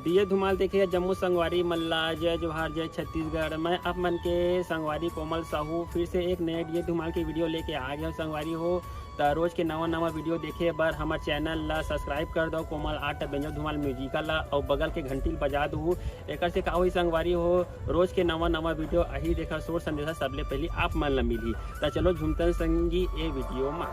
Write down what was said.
दिए धुमाल देखिए जम्मू संगवारी मल्ला जय जोहार जय छत्तीसगढ़। मैं आप मन के संगवारी कोमल साहू फिर से एक नए दिए धुमाल की वीडियो लेके आ गया संगवारी हो। तो रोज के नवा वीडियो देखे बर हमारे चैनल ला सब्सक्राइब कर दो कोमल आर्ट बेंजो धुमाल म्यूजिकल ला और बगल के घंटी बजा दू। एक से का हुई संगवारी हो रोज के नवा वीडियो अही देखा सोच संदेशा सबले पहले आप मन ला मिली। तो चलो झुमतन संगी ए वीडियो में।